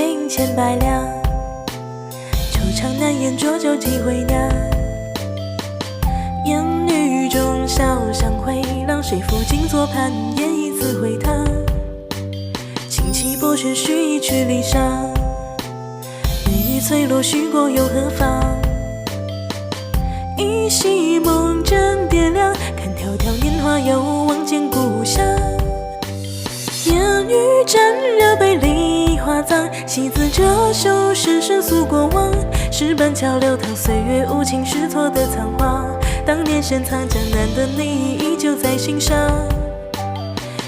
银千百两，惆怅难言浊酒几回酿。烟雨中小巷回廊，谁抚镜坐盘烟一次回塘。轻骑薄雪须一曲离殇，雨翠落许过又何妨？依稀梦枕点亮，看迢迢年华又望见故乡。烟雨沾热杯梨花脏，戏子折袖深深诉过往。石板桥流淌岁月无情试错的仓皇，当年深藏江南的你依旧在心上。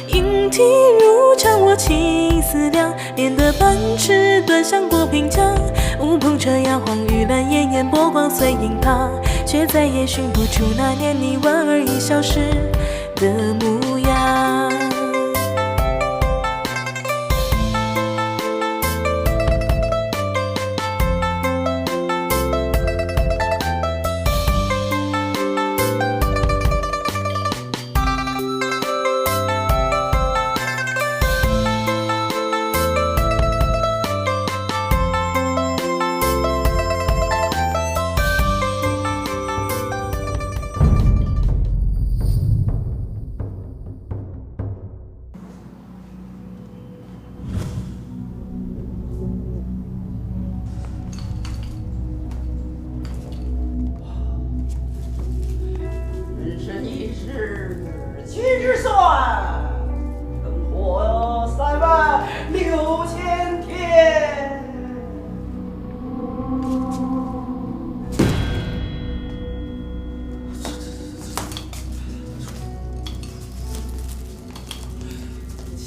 莺啼如常我情思量，连得半尺端详过平江。乌篷车摇晃玉兰烟烟波光碎影旁，却再也寻不出那年你莞尔一笑时的模样。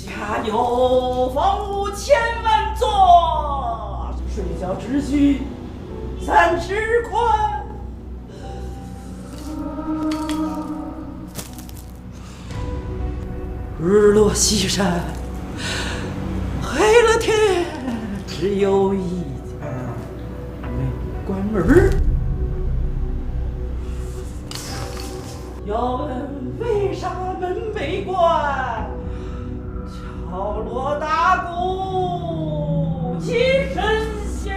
家有房屋千万座，睡觉只需3尺宽。日落西山，黑了天，只有一家没关门儿。要问为啥门没关？敲锣打鼓起神仙。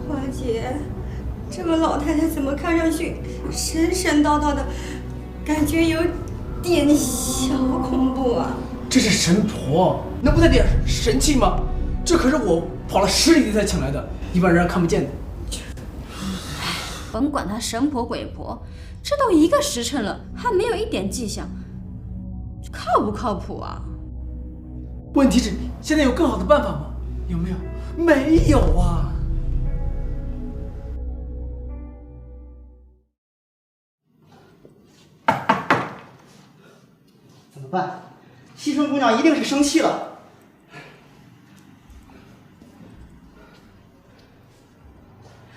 花姐，这个老太太怎么看上去神神叨叨的，感觉有点小恐怖啊！这是神婆，能不带点神气吗？这可是我跑了10里地才请来的，一般人看不见的。甭管他神婆鬼婆，这都1个时辰了，还没有一点迹象，靠不靠谱啊？问题是现在有更好的办法吗？有没有？没有啊！怎么办？西春姑娘一定是生气了。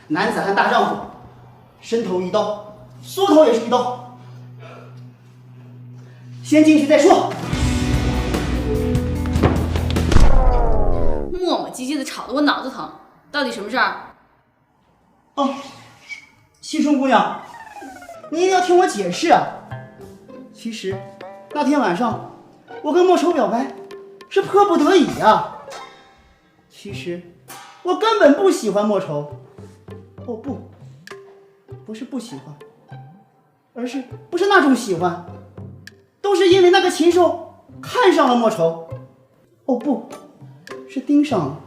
男子汉大丈夫，伸头一刀，缩头也是一刀。先进去再说。磨磨唧唧的吵得我脑子疼，到底什么事儿？哦，西春姑娘，你一定要听我解释啊！其实那天晚上我跟莫愁表白是迫不得已啊。其实我根本不喜欢莫愁。哦不，不是不喜欢，而是不是那种喜欢，都是因为那个禽兽看上了莫愁。哦不，是盯上了，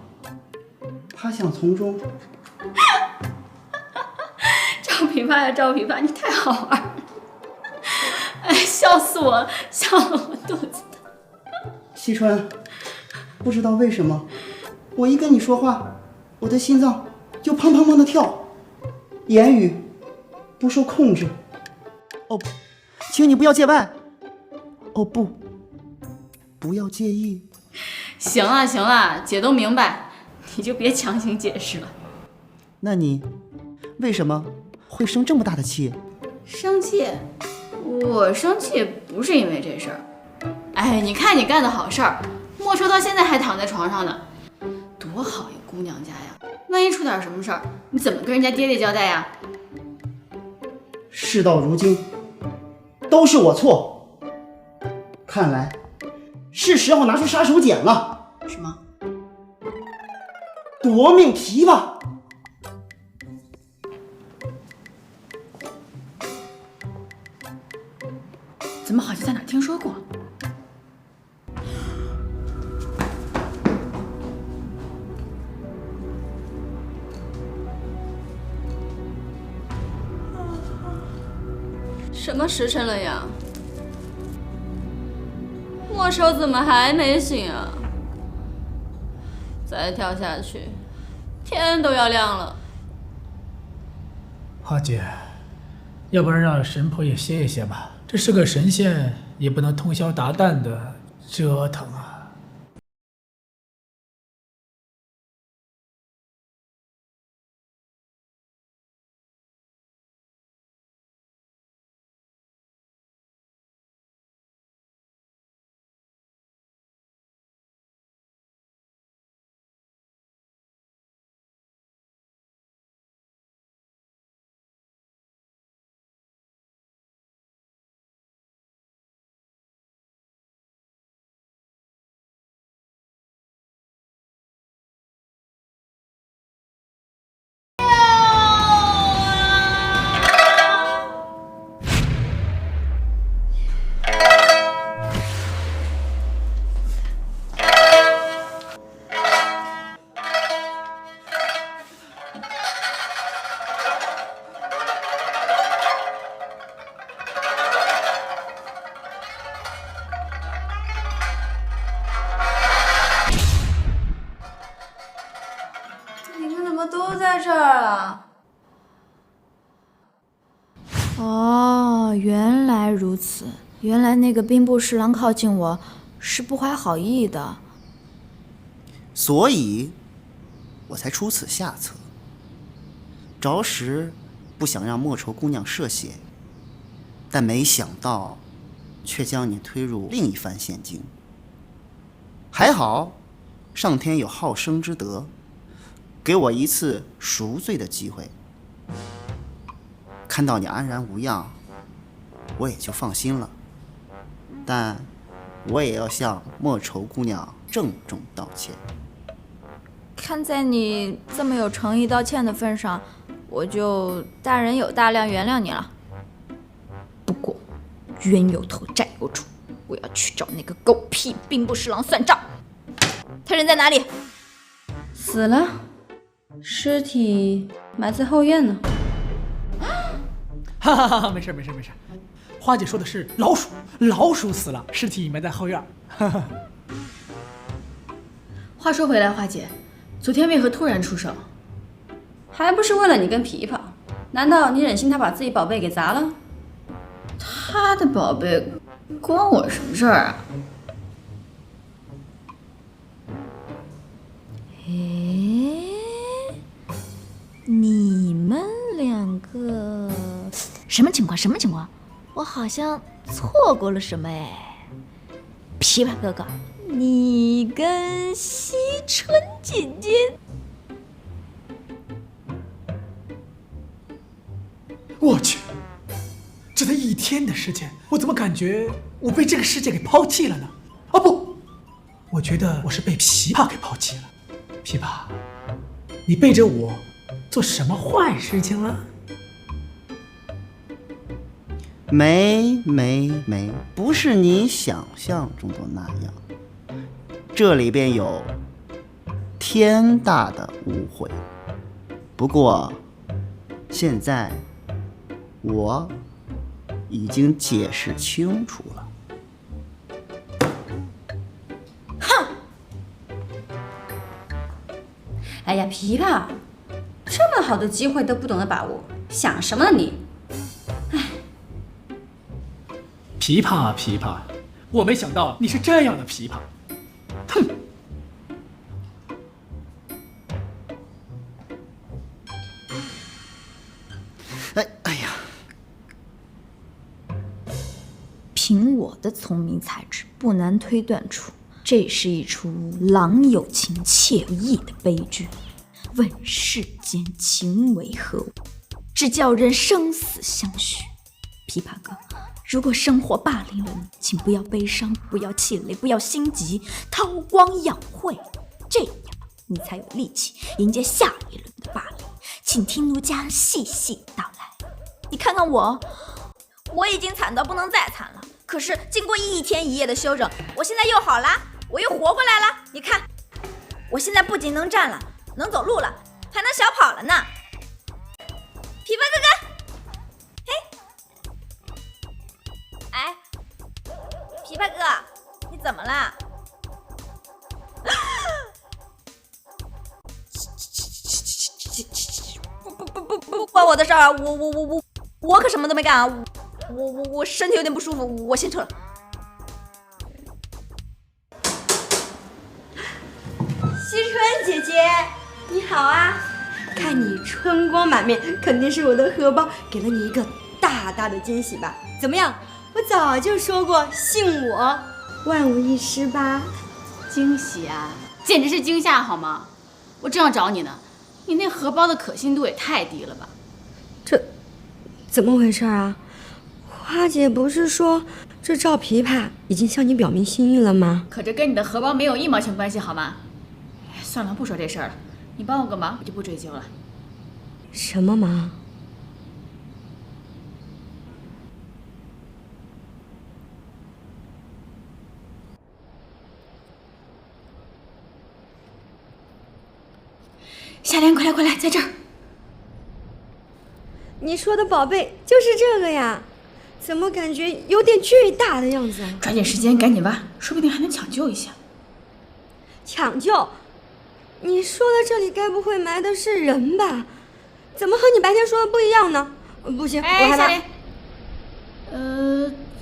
他想从中。赵琵琶呀，赵琵琶，你太好玩了！哎，笑死我了，笑得我肚子疼。西春，不知道为什么，我一跟你说话，我的心脏就砰砰砰的跳，言语不受控制。哦，请你不要见外。哦不，不要介意。行了行了，姐都明白，你就别强行解释了。那你为什么会生这么大的气？生气？我生气不是因为这事儿。哎，你看你干的好事儿，莫愁到现在还躺在床上呢，多好一姑娘家呀！万一出点什么事儿，你怎么跟人家爹爹交代呀？事到如今，都是我错。看来是时候拿出杀手锏了。什么？夺命琵琶。怎么好像在哪儿听说过？什么时辰了呀？莫愁怎么还没醒啊？再跳下去，天都要亮了。花姐，要不然让神婆也歇一歇吧。这是个神仙，也不能通宵达旦的折腾啊。你们怎么都在这儿啊？哦，原来如此，原来那个兵部侍郎靠近我是不怀好意的，所以我才出此下策。着实不想让莫愁姑娘涉险，但没想到却将你推入另一番险境。还好上天有好生之德，给我一次赎罪的机会。看到你安然无恙，我也就放心了。但我也要向莫愁姑娘郑重道歉。看在你这么有诚意道歉的份上，我就大人有大量原谅你了。不过冤有头债有主，我要去找那个狗屁兵部侍郎算账。他人在哪里？死了，尸体埋在后院呢。哈哈哈哈，没事没事没事。花姐说的是老鼠，老鼠死了，尸体埋在后院。哈哈。话说回来，花姐，昨天为何突然出手？还不是为了你跟琵琶？难道你忍心他把自己宝贝给砸了？他的宝贝关我什么事儿啊？你们两个什么情况？什么情况？我好像错过了什么哎。琵琶哥哥，你跟惜春姐姐，我去，这才一天的时间，我怎么感觉我被这个世界给抛弃了呢？啊不，我觉得我是被琵琶给抛弃了。琵琶，你背着我做什么坏事情了？没，不是你想象中的那样。这里边有天大的误会。不过，现在我已经解释清楚了。哎呀，琵琶，这么好的机会都不懂得把握，想什么呢你？琵琶啊琵琶，我没想到你是这样的琵琶。哼！哎呀！凭我的聪明才智，不难推断出，这是一出郎有情妾有意的悲剧。问世间情为何物，只叫人生死相许。琵琶哥，如果生活霸凌了你，请不要悲伤，不要气馁，不要心急，韬光养晦，这样你才有力气迎接下一轮的霸凌。请听奴家细细道来。你看看我已经惨到不能再惨了，可是经过1天1夜的休整，我现在又好了，我又活过来了。你看，我现在不仅能站了，能走路了，还能小跑了呢。琵琶哥哥，嘿，哎，琵琶哥，你怎么了？不关我的事儿啊！我可什么都没干啊！我身体有点不舒服，我先撤了。惜春姐姐，你好啊！看你春光满面，肯定是我的荷包给了你一个大大的惊喜吧？怎么样？我早就说过，信我，万无一失吧？惊喜啊，简直是惊吓好吗？我正要找你呢，你那荷包的可信度也太低了吧？这怎么回事啊？花姐不是说这赵琵琶已经向你表明心意了吗？可这跟你的荷包没有1毛钱关系好吗？算了，不说这事儿了，你帮我个忙，我就不追究了。什么忙？夏莲，快来，在这儿。你说的宝贝就是这个呀？怎么感觉有点巨大的样子啊？抓紧时间，赶紧挖，说不定还能抢救一下。抢救？你说的这里该不会埋的是人吧？怎么和你白天说的不一样呢？不行，我害怕。夏莲，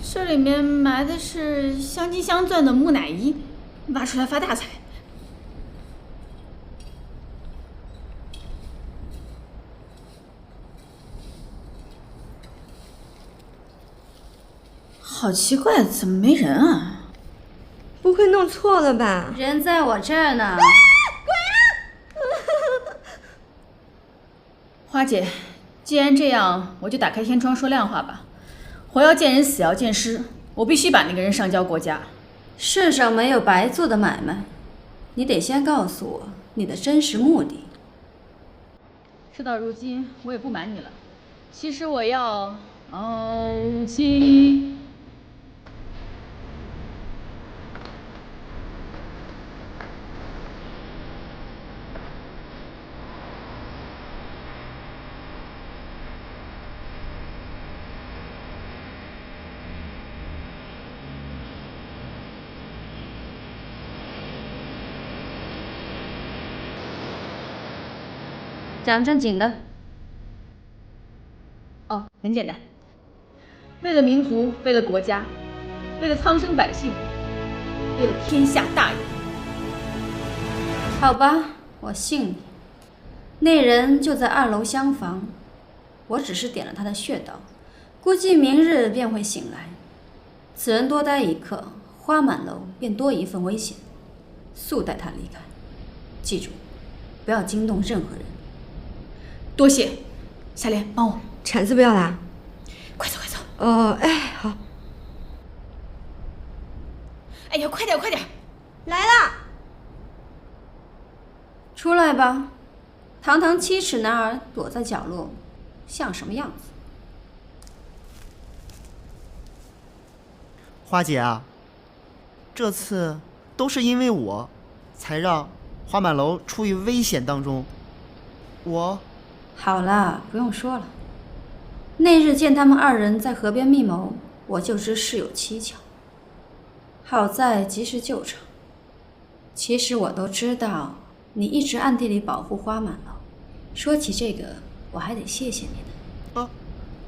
这里面埋的是香金镶钻的木乃伊，挖出来发大财。好奇怪，怎么没人啊？不会弄错了吧？人在我这儿呢。花姐，既然这样，我就打开天窗说亮话吧。活要见人，死要见尸，我必须把那个人上交国家。世上没有白做的买卖，你得先告诉我你的真实目的。事到如今，我也不瞒你了，其实我要傲气。讲正经的。哦，很简单，为了民族，为了国家，为了苍生百姓，为了天下大义。好吧，我信你。那人就在2楼厢房，我只是点了他的穴道，估计明日便会醒来。此人多待一刻，花满楼便多一份危险，速带他离开。记住，不要惊动任何人。多谢，夏莲，帮我。铲子不要啦。快走。哎，好。哎呀，快点！来啦！出来吧，堂堂7尺男儿躲在角落，像什么样子？花姐啊，这次都是因为我，才让花满楼处于危险当中。好了，不用说了。那日见他们2人在河边密谋，我就知事有蹊跷。好在及时救场。其实我都知道，你一直暗地里保护花满楼。说起这个，我还得谢谢你呢。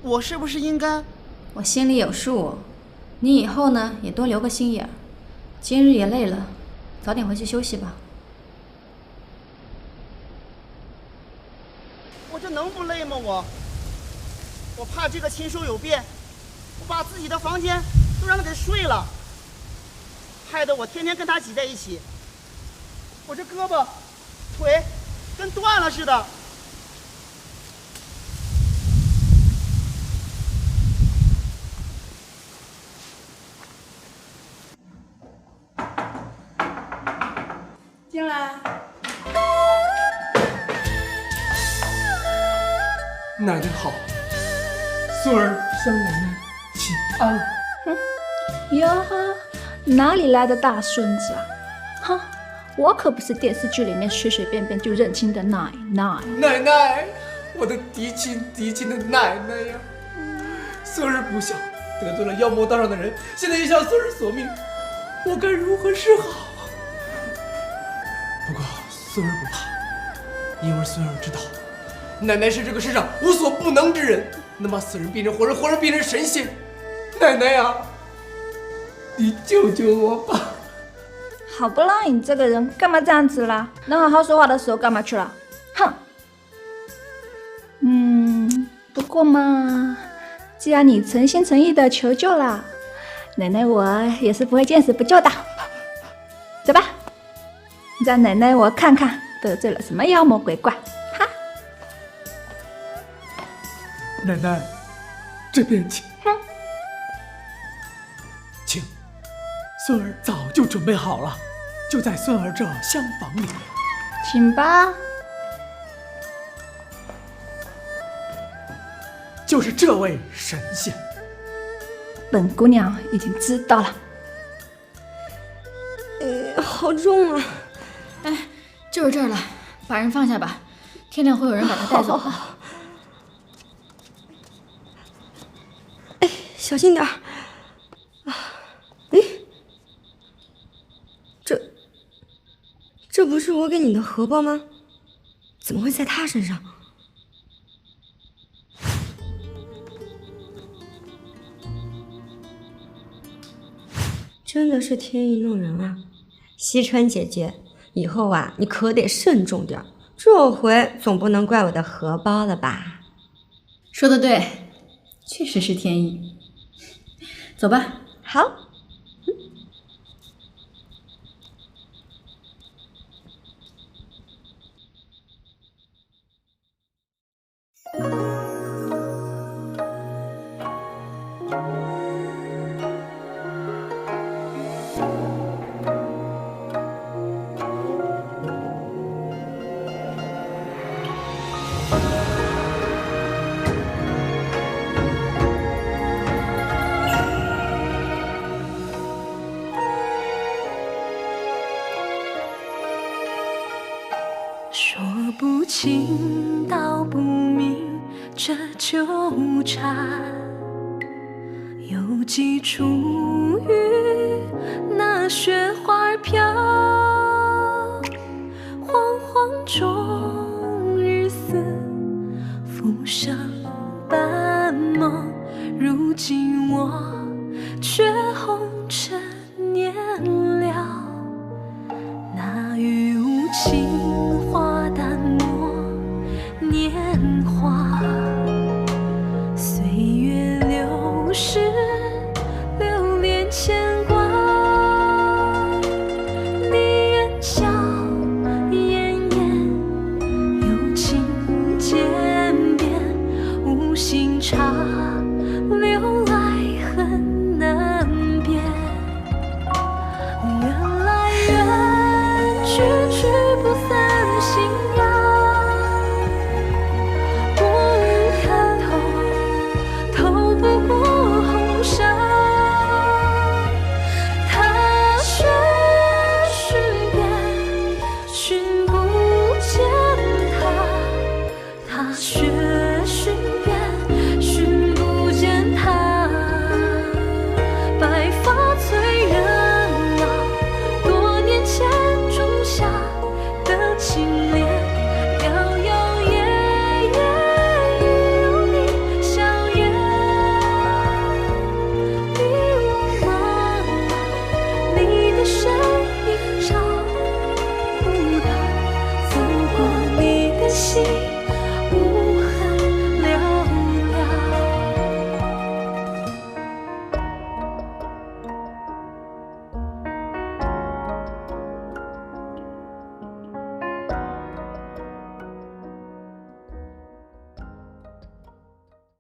我是不是应该？我心里有数。你以后呢，也多留个心眼儿。今日也累了，早点回去休息吧。我这能不累吗？我怕这个禽兽有变，我把自己的房间都让他给睡了，害得我天天跟他挤在一起，我这胳膊腿跟断了似的。进来。奶奶好，孙儿向奶奶请安。哟呵，哪里来的大孙子啊？哼，我可不是电视剧里面随随便便就认亲的奶奶。奶奶，我的嫡亲的奶奶呀！孙儿不孝，得罪了妖魔道上的人，现在又向孙儿索命，我该如何是好？不过孙儿不怕，因为孙儿知道，奶奶是这个世上无所不能之人，能把死人变成活人，活人变成神仙。奶奶呀，你救救我吧！好不啦，你这个人干嘛这样子啦？能好好说话的时候干嘛去了？哼！不过嘛，既然你诚心诚意的求救了，奶奶我也是不会见死不救的。走吧，让奶奶我看看得罪了什么妖魔鬼怪。哈！奶奶，这边请。请，孙儿早就准备好了，就在孙儿这厢房里。请吧。就是这位神仙。本姑娘已经知道了。好重啊！哎，就是这儿了，把人放下吧，天亮会有人把他带走的。哎，小心点儿。这不是我给你的荷包吗？怎么会在他身上？真的是天意弄人啊！惜春姐姐，以后啊，你可得慎重点，这回总不能怪我的荷包了吧？说得对，确实是天意。走吧。好。说不清道不明这纠缠，有几处雨那雪花飘，惶惶中日思浮生半梦，如今我却红尘年了，那雨无情